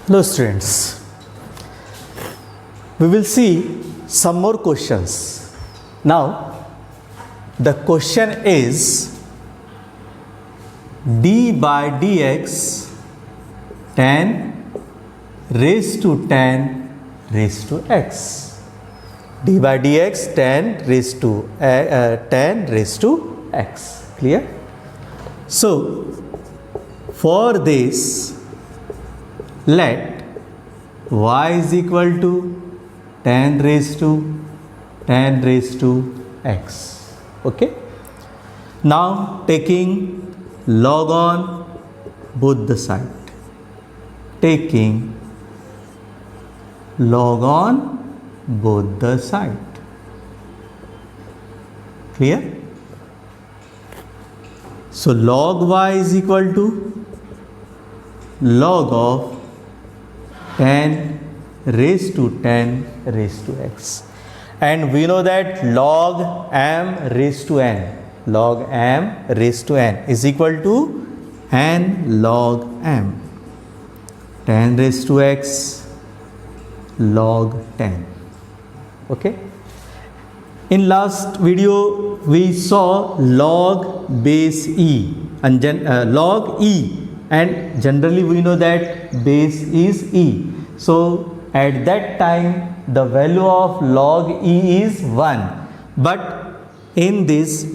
Hello students, we will see some more questions. Now the question is d by dx tan raised to tan raised to x. D by dx tan raised to x. Clear? So for this, let y is equal to tan raised to x. Okay. Now taking log on both the side. Taking log on both the side. Clear? So log y is equal to log of tan raised to x, and we know that log m raised to n is equal to n log m, tan raised to x log 10. Okay. In last video we saw log base e and log e, and generally we know that base is e. So at that time the value of log e is 1, but in this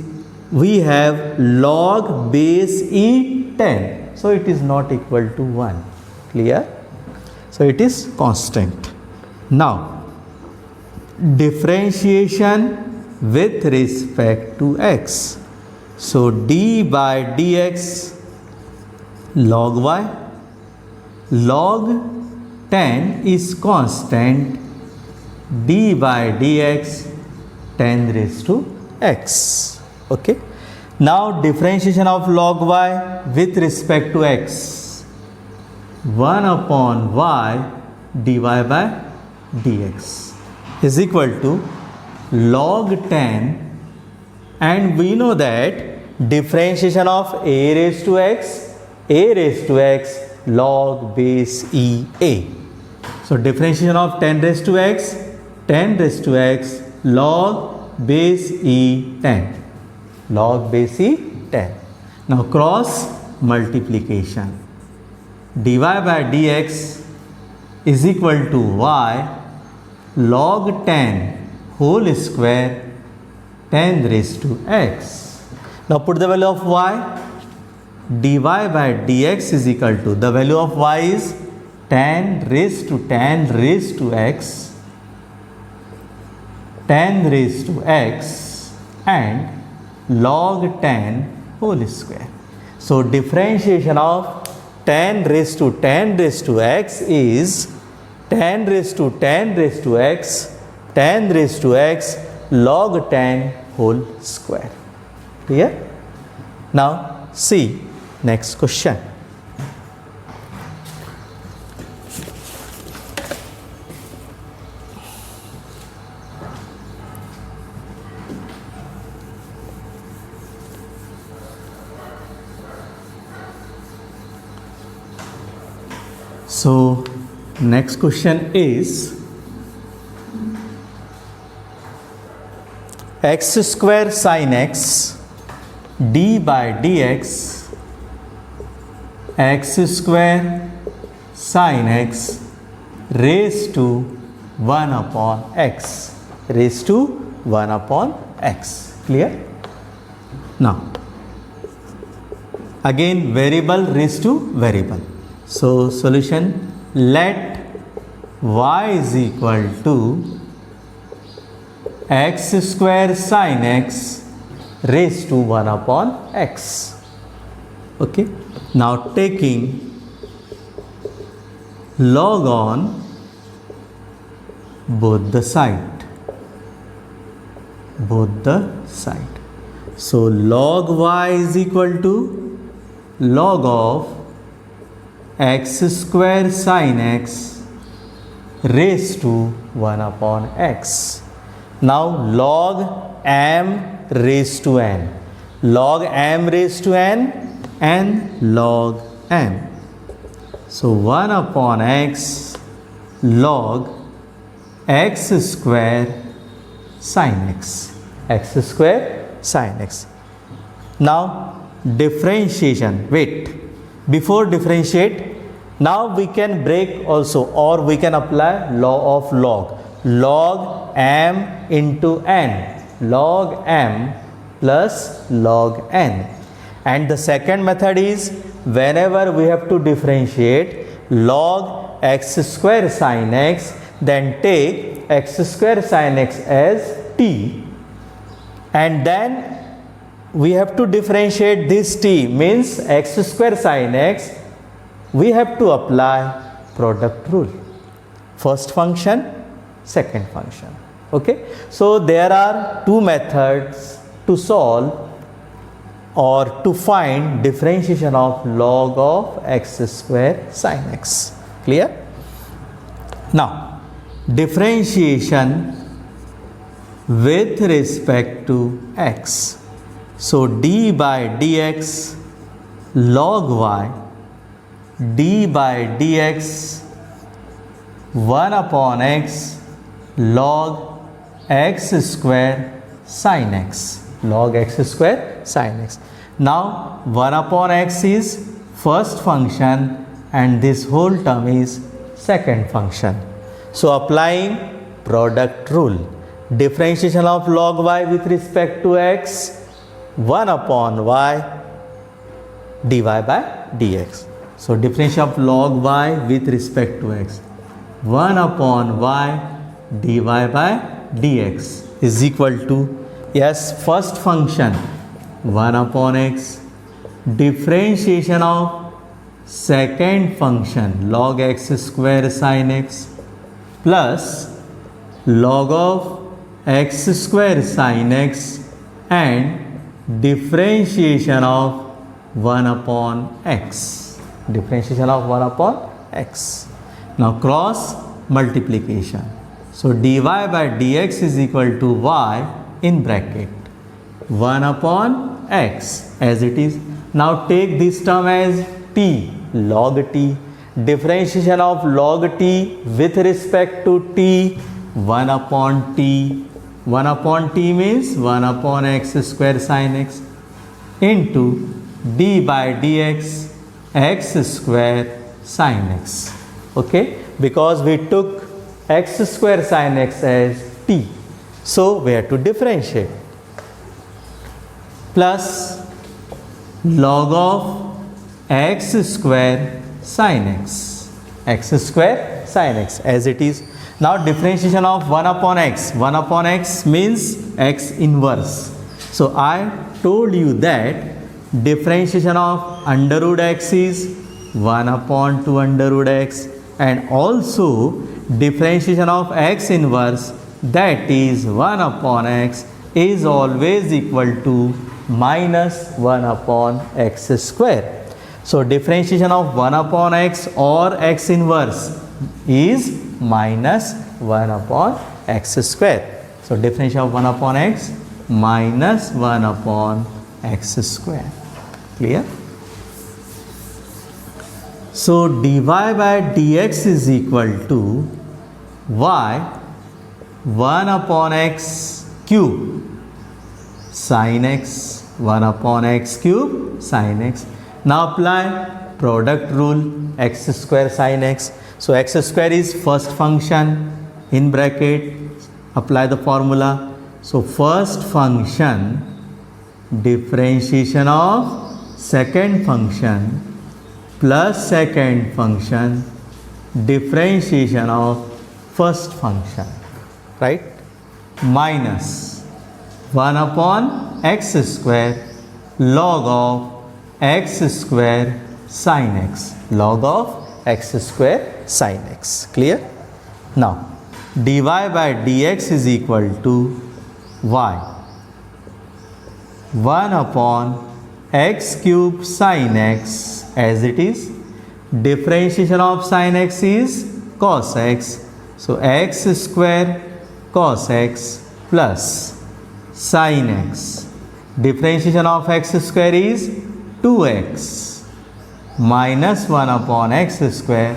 we have log base e 10, so it is not equal to 1. Clear? So it is constant. Now differentiation with respect to x. So d by dx log y, log 10 is constant, d by dx 10 raised to x. Okay. Now differentiation of log y with respect to x, 1 upon y dy by dx is equal to log 10, and we know that differentiation of a raised to x log base e a. So differentiation of 10 raised to x log base e 10, log base e 10. Now cross multiplication, dy by dx is equal to y log 10 whole square 10 raised to x. Now put the value of y. Dy by dx is equal to, the value of y is 10 raised to x, 10 raised to x and log 10 whole square. So differentiation of 10 raised to x is 10 raised to x, 10 raised to x log 10 whole square. Clear? Now see next question. So next question is x square sin x d by dx, x square sin x raised to 1 upon x, Clear? Now again variable raised to variable. So solution, let y is equal to x square sin x raised to 1 upon x. Okay. Now taking log on both the side. So log y is equal to log of x square sin x raised to 1 upon x. Now log m raised to n, and log m. So 1 upon x log x square sin x. X square sin x. Now differentiation. Wait. Before differentiate, now we can break also, or we can apply law of log. Log m into n. Log m plus log n. And the second method is, whenever we have to differentiate log x square sin x, then take x square sin x as t, and then we have to differentiate this t, means x square sin x, we have to apply product rule. First function, second function. Okay, so there are two methods to solve or to find differentiation of log of x square sin x. Clear? Now, differentiation with respect to x. So d by dx log y, d by dx 1 upon x log x square sin x. Log x square sin x. Now 1 upon x is first function and this whole term is second function. So applying product rule, differentiation of log y with respect to x, 1 upon y dy by dx. So differentiation of log y with respect to x, 1 upon y dy by dx is equal to, yes, first function 1 upon x, differentiation of second function log x square sin x plus log of x square sin x and differentiation of 1 upon x. Differentiation of 1 upon x. Now cross multiplication. So dy by dx is equal to y in bracket 1 upon x as it is. Now take this term as t, log t. Differentiation of log t with respect to t, 1 upon t. 1 upon t means 1 upon x square sin x into d by dx x square sin x. Okay, because we took x square sin x as t, so we have to differentiate, plus log of x square sin x, x square sin x as it is. Now differentiation of 1 upon x. 1 upon x means x inverse. So I told you that differentiation of under root x is 1 upon 2 under root x, and also differentiation of x inverse, that is 1 upon x, is always equal to minus 1 upon x square. So differentiation of 1 upon x or x inverse is minus 1 upon x square. So differentiation of 1 upon x minus 1 upon x square. Clear? So dy by dx is equal to y 1 upon x cube sin x, 1 upon x cube sin x. Now apply product rule, x square sin x. So x square is first function in bracket, apply the formula. So first function differentiation of second function plus second function differentiation of first function, right, minus 1 upon x square log of x square sin x, log of x square sin x. Clear? Now dy by dx is equal to y 1 upon x cube sin x as it is. Differentiation of sin x is cos x. So x square cos x plus sin x. Differentiation of x square is 2x minus 1 upon x square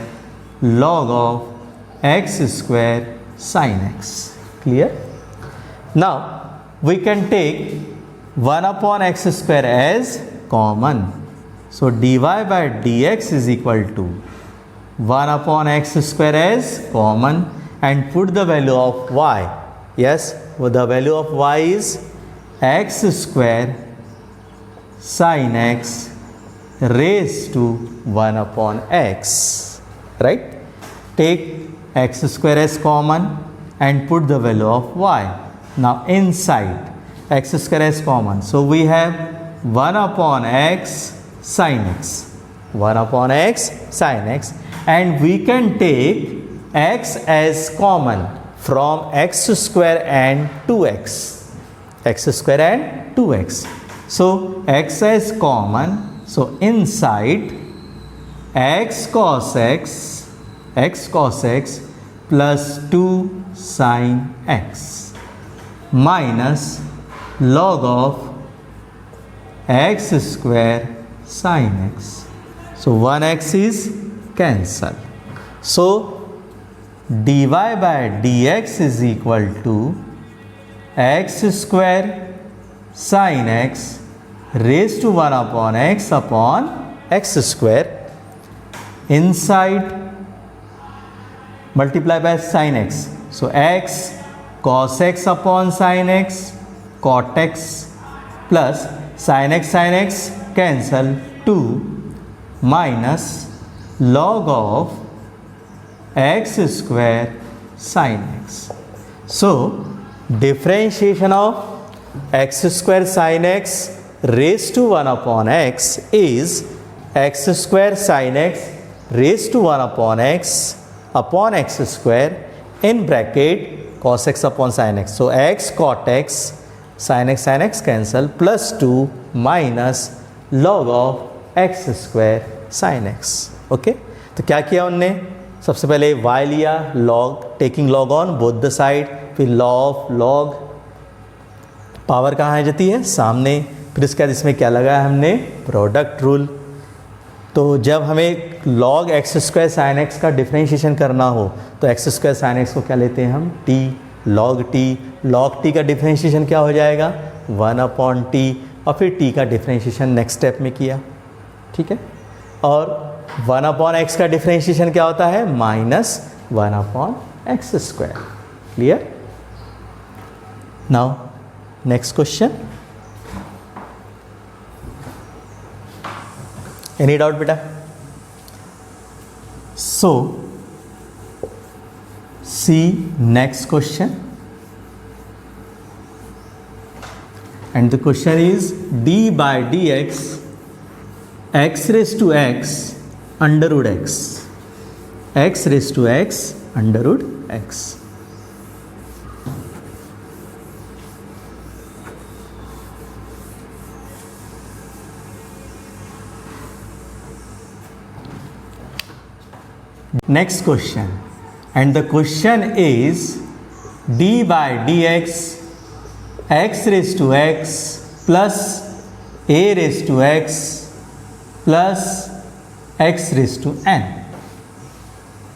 log of x square sin x. Clear? Now we can take 1 upon x square as common. So dy by dx is equal to 1 upon x square as common and put the value of y. Yes, well, the value of y is x square sin x raised to 1 upon x. Right? Take x square as common and put the value of y. Now inside x square as common. So we have 1 upon x sin x. 1 upon x sin x. And we can take x as common from x square and 2x. X square and 2x. So x as common. So inside x cos x plus 2 sin x minus log of x square sin x. So 1x is cancelled. So dy by dx is equal to x square sin x raised to 1 upon x square inside multiply by sin x. So x cos x upon sin x cot x plus sin x cancel 2 minus log of x square sin x. So differentiation of x square sin x raised to 1 upon x is x square sin x raised to 1 upon x square in bracket cos x upon sin x. So x cot x sin x cancel plus 2 minus log of x square sin x. Okay तो क्या किया उनने, सबसे पहले y लिया, log taking log on both the side, फिर law of log power कहाँ आ जाती है सामने, फिर इसके बाद इसमें क्या लगाया हमने प्रोडक्ट रूल। तो जब हमें log x square sine x का डिफ्रेंशिएशन करना हो तो x स्क्वायर साइन एक्स को क्या लेते हैं हम t, log t का डिफ्रेंशिएशन क्या हो जाएगा 1 अपॉन t, और फिर t का डिफ्रेंशिएशन नेक्स्ट स्टेप में किया, ठीक है। और 1 अपॉन x का डिफ्रेंशिएशन क्या होता है minus 1 upon x square. Clear. Now next question, any doubt बेटा? So see next question, and the question is d by dx x raised to x under root x, x raised to x under root x. Next question, and the question is d by dx x raised to x plus a raised to x plus x raised to n,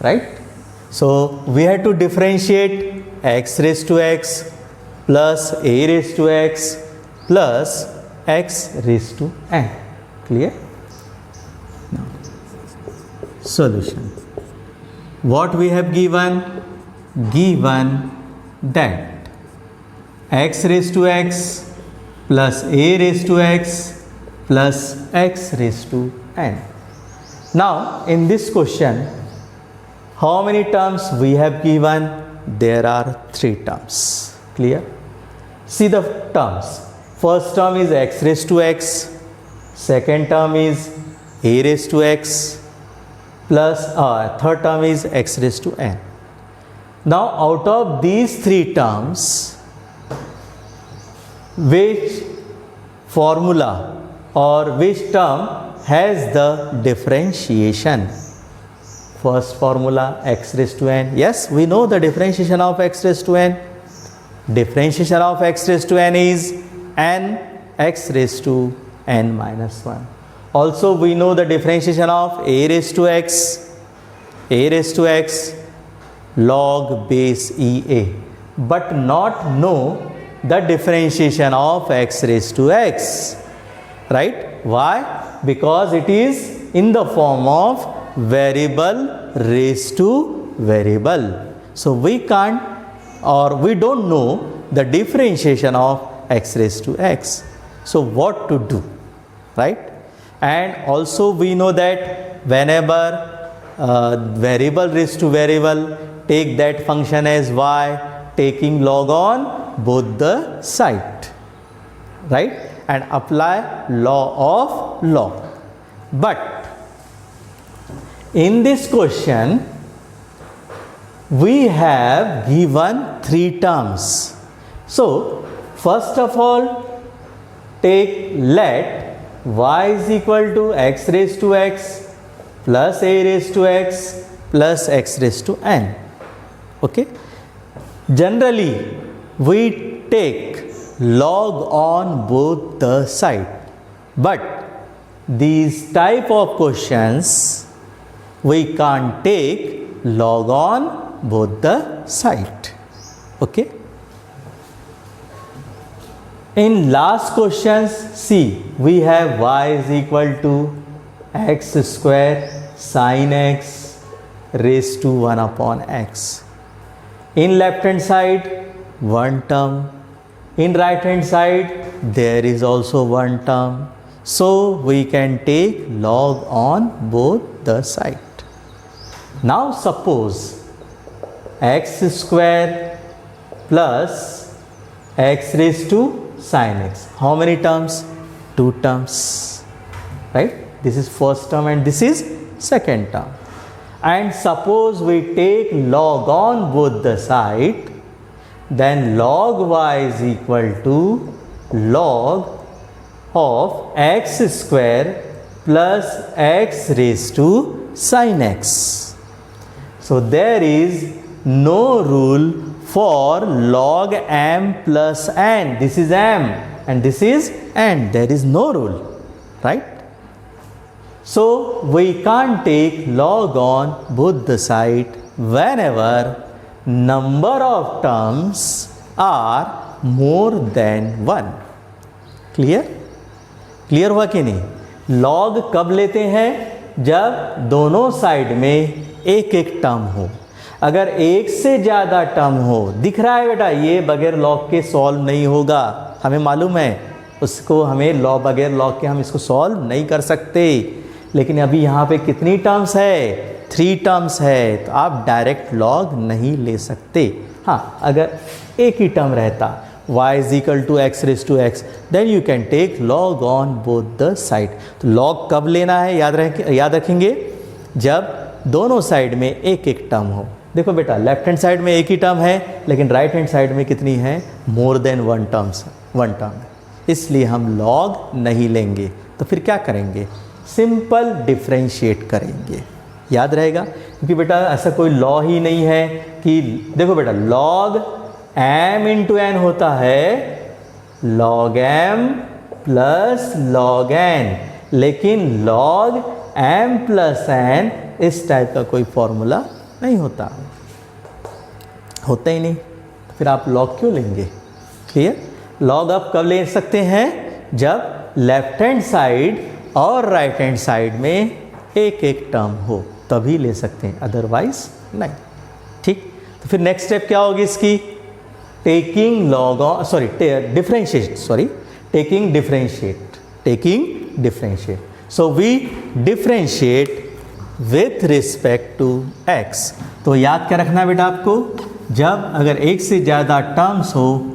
right? So we have to differentiate x raised to x plus a raised to x plus x raised to n. Clear? Now, solution. What we have given? Given that x raised to x plus a raised to x plus x raised to n. Now in this question, how many terms we have given? There are 3 terms. Clear? See the terms. First term is x raised to x, second term is a raised to x plus third term is x raised to n. Now out of these 3 terms, which formula or which term has the differentiation? First formula x raised to n. Yes, we know the differentiation of x raised to n. Differentiation of x raised to n is n x raised to n minus 1. Also we know the differentiation of a raised to x log base EA, but not know the differentiation of x raised to x, right? Why? Because it is in the form of variable raised to variable. So we can't, or we don't know the differentiation of x raised to x. So what to do, right? And also we know that whenever variable raised to variable, take that function as y, taking log on both the side, right? And apply law of log. But in this question we have given 3 terms. So first of all, let y is equal to x raised to x plus a raised to x plus x raised to n. Okay, generally we take log on both the side, but these type of questions we can't take log on both the side. Okay, in last questions, see, we have y is equal to x square sin x raised to 1 upon x. In left hand side, one term. In right hand side, there is also one term. So we can take log on both the side. Now suppose x square plus x raised to sin x. How many terms? 2 terms, right? This is first term and this is second term. And suppose we take log on both the side, then log y is equal to log of x square plus x raised to sin x. So there is no rule for log m plus n. This is m and this is n. There is no rule, right? So we can't take log on both the side whenever number of terms are more than 1. Clear? Clear हुआ कि नहीं? log कब लेते हैं? जब दोनों side में एक एक टर्म हो. अगर एक से ज़्यादा टर्म हो, दिख रहा है बेटा, ये बगैर लॉग के सॉल्व नहीं होगा, हमें मालूम है उसको, हमें बगैर लॉग के हम इसको सॉल्व नहीं कर सकते. लेकिन अभी यहाँ पे कितनी टर्म्स है? 3 टर्म्स है, तो आप डायरेक्ट लॉग नहीं ले सकते. हाँ, अगर एक ही टर्म रहता y is equal to x raised to x, then you can take log on both the side. तो log कब लेना है? याद रखेंगे जब दोनों साइड में एक एक टर्म हो. देखो बेटा, लेफ्ट हैंड साइड में एक ही टर्म है, लेकिन राइट हैंड साइड में कितनी है? मोर देन वन टर्म है, इसलिए हम लॉग नहीं लेंगे. तो फिर क्या करेंगे? सिंपल डिफ्रेंशिएट करेंगे. याद रहेगा, क्योंकि बेटा ऐसा कोई लॉ ही नहीं है कि, देखो बेटा, लॉग m इंटू एन होता है log m plus log n, लेकिन log m प्लस n इस टाइप का कोई फॉर्मूला नहीं होता ही नहीं. फिर आप log क्यों लेंगे? क्लियर? log आप कब ले सकते हैं? जब लेफ्ट हैंड साइड और राइट हैंड साइड में एक एक टर्म हो, तभी ले सकते हैं, अदरवाइज नहीं. ठीक, तो फिर नेक्स्ट स्टेप क्या होगी इसकी? taking differentiate. So we differentiate with respect to x. तो याद क्या रखना है बेटा आपको? जब अगर एक से ज़्यादा टर्म्स हो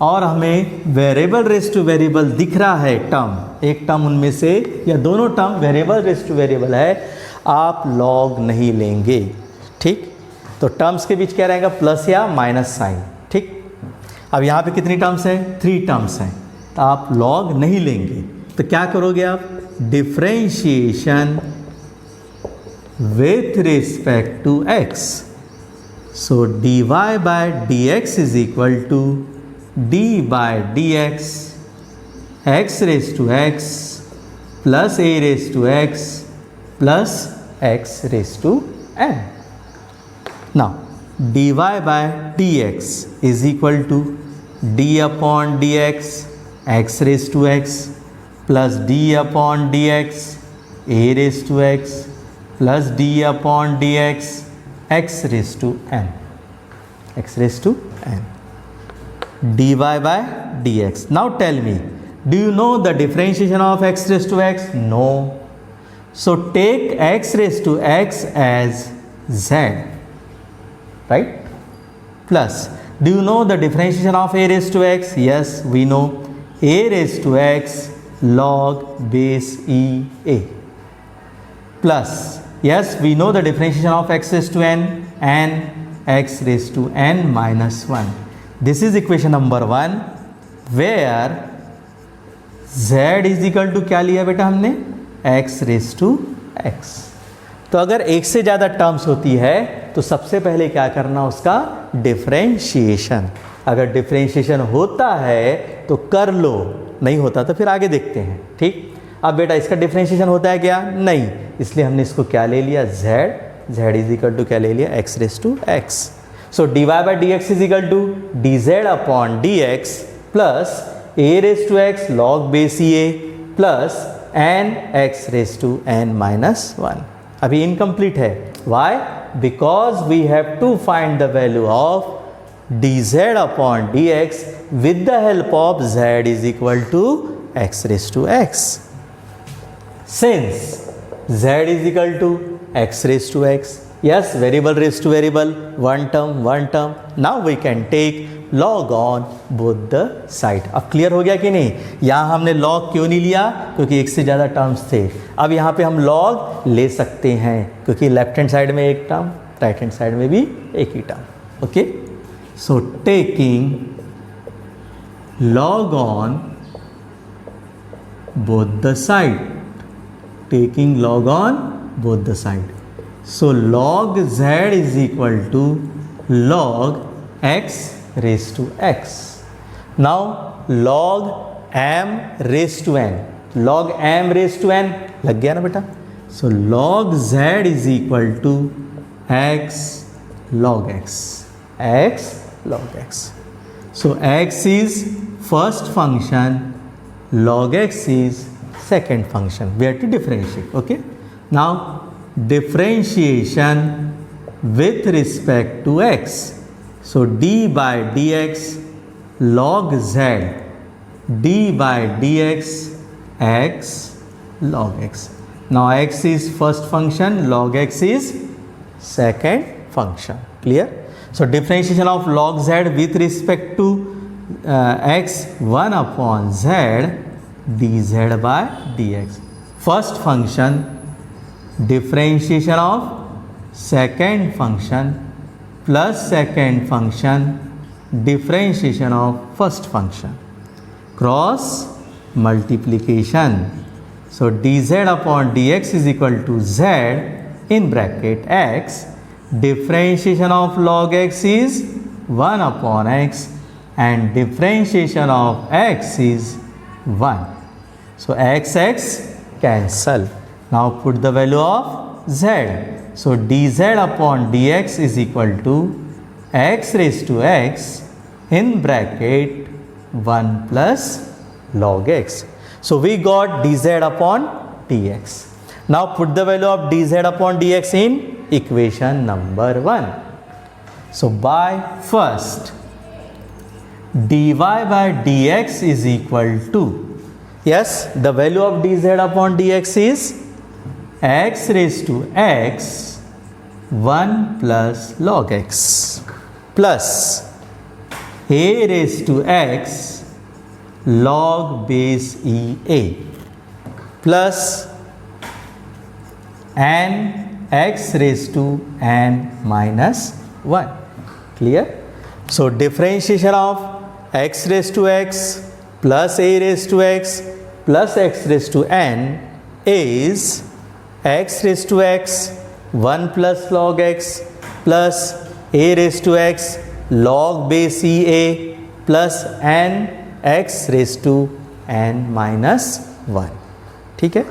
और हमें वेरिएबल रेज़ टू वेरिएबल दिख रहा है टर्म, एक टर्म उनमें से या दोनों term variable raise two variable है, आप लॉग नहीं लेंगे. ठीक, तो टर्म्स के बीच क्या रहेगा? प्लस या माइनस साइन. ठीक, अब यहाँ पे कितनी टर्म्स हैं? 3 टर्म्स हैं, तो आप लॉग नहीं लेंगे. तो क्या करोगे आप? Differentiation with respect to x. So dy by dx is equal to d by dx x raise to x plus a raised to x plus x raised to n. Now dy by dx is equal to d upon dx x raised to x plus d upon dx a raised to x plus d upon dx x raised to n. X raised to n. dy by dx. Now tell me, do you know the differentiation of x raised to x? No. So take x raised to x as z, right? Plus, do you know the differentiation of a raised to x? Yes, we know a raised to x log base e a. Plus, yes, we know the differentiation of x raised to n and x raised to n minus 1. This is equation number 1 where z is equal to क्या लिया बेटा हमने? x raised to x. तो अगर एक से ज़्यादा terms होती है तो सबसे पहले क्या करना, उसका डिफरेंशिएशन. अगर डिफरेंशिएशन होता है तो कर लो, नहीं होता तो फिर आगे देखते हैं. ठीक. अब बेटा इसका डिफरेंशिएशन होता है क्या? नहीं, इसलिए हमने इसको क्या ले लिया? z इज इक्वल टू क्या ले लिया? x raise to x. So dy by D X is equal to dz upon dx plus a raise to x log base a plus n x raise to n minus 1. अभी incomplete है. Why? Because we have to find the value of dz upon dx with the help of z is equal to x raised to x. Since z is equal to x raised to x, yes, variable raised to variable, one term, now we can take log on both the side. अब clear हो गया कि नहीं? यहाँ हमने log क्यों नहीं लिया? क्योंकि एक से ज़्यादा टर्म्स थे. अब यहाँ पे हम log ले सकते हैं क्योंकि लेफ्ट हैंड साइड में एक टर्म, राइट हैंड साइड में भी एक ही term. Okay. So taking log on both the side, taking log on both the side. So log z is equal to log x raised to x. Now log m raised to n, log m raised to n लग गया ना बेटा. So log z is equal to x log x, x log x. So x is first function, log x is second function. We have to differentiate. Okay. Now differentiation with respect to x. So d by dx log z, d by dx x log x. Now x is first function, log x is second function. Clear? So differentiation of log z with respect to x 1 upon z dz by dx. First function, differentiation of second function plus second function differentiation of first function. Cross multiplication. So dz upon dx is equal to z in bracket x. Differentiation of log x is 1 upon x and differentiation of x is 1. So x cancel. Now put the value of z. So dz upon dx is equal to x raised to x in bracket 1 plus log x. So we got dz upon dx. Now put the value of dz upon dx in equation number 1. So by first dy by dx is equal to, yes, the value of dz upon dx is x raised to x 1 plus log x plus a raised to x log base ea plus n x raised to n minus 1. Clear? So differentiation of x raised to x plus a raised to x plus x raised to n is x raised to x 1 plus log x plus a raised to x log base ea plus n x raised to n minus 1. ठीक है।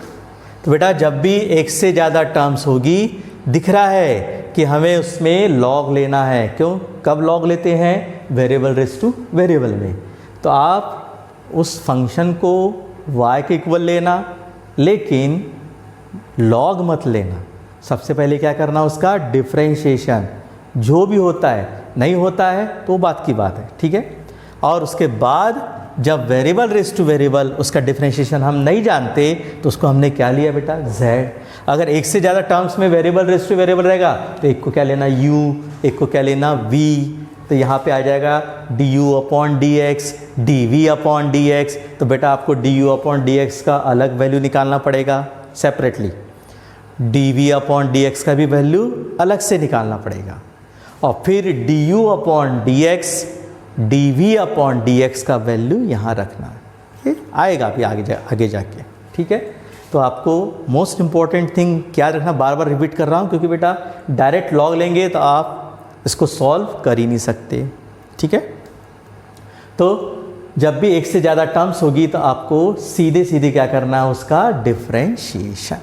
तो बेटा जब भी एक से ज़्यादा terms होगी, दिख रहा है कि हमें उसमें लॉग लेना है। क्यों, कब लॉग लेते हैं? वेरिएबल रेज़ टू वेरिएबल में। तो आप उस फंक्शन को y के इक्वल लेना, लेकिन लॉग मत लेना। सबसे पहले क्या करना, उसका डिफरेंशिएशन। जो भी होता है, नहीं होता है तो बात की बात है, ठीक है। और उसके बाद जब वेरिएबल रेज़ टू वेरिएबल उसका डिफरेंशिएशन हम नहीं जानते तो उसको हमने क्या लिया बेटा, z। अगर एक से ज़्यादा टर्म्स में वेरिएबल रेज़ टू वेरिएबल रहेगा तो एक को क्या लेना u, एक को क्या लेना v। तो यहाँ पे आ जाएगा du upon dx, dv upon dx। तो बेटा आपको du अपॉन dx का अलग वैल्यू निकालना पड़ेगा सेपरेटली, dv अपॉन dx का भी वैल्यू अलग से निकालना पड़ेगा, और फिर du upon dx, dv upon dx का वैल्यू यहाँ रखना है। आएगा अभी आगे जाके, ठीक है। तो आपको मोस्ट इम्पॉर्टेंट थिंग क्या रखना, बार बार रिपीट कर रहा हूँ क्योंकि बेटा डायरेक्ट लॉग लेंगे तो आप इसको सॉल्व कर ही नहीं सकते, ठीक है। तो जब भी एक से ज़्यादा टर्म्स होगी तो आपको सीधे सीधे क्या करना है, उसका डिफरेंशिएशन।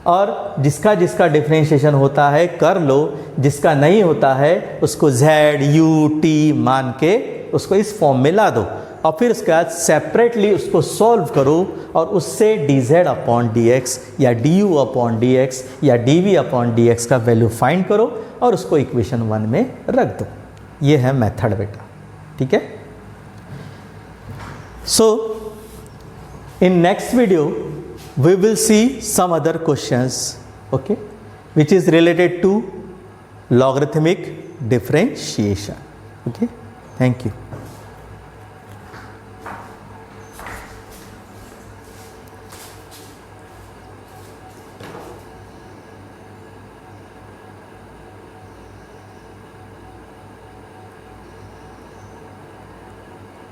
और जिसका जिसका डिफरेंशिएशन होता है कर लो, जिसका नहीं होता है उसको z u t मान के उसको इस फॉर्म में ला दो, और फिर उसके बाद सेपरेटली उसको सॉल्व करो और उससे dz अपॉन dx या du अपॉन dx या dv अपॉन dx का वैल्यू फाइंड करो और उसको इक्वेशन 1 में रख दो। ये है मेथड बेटा, ठीक है। So in next video we will see some other questions, okay, which is related to logarithmic differentiation. Okay, thank you.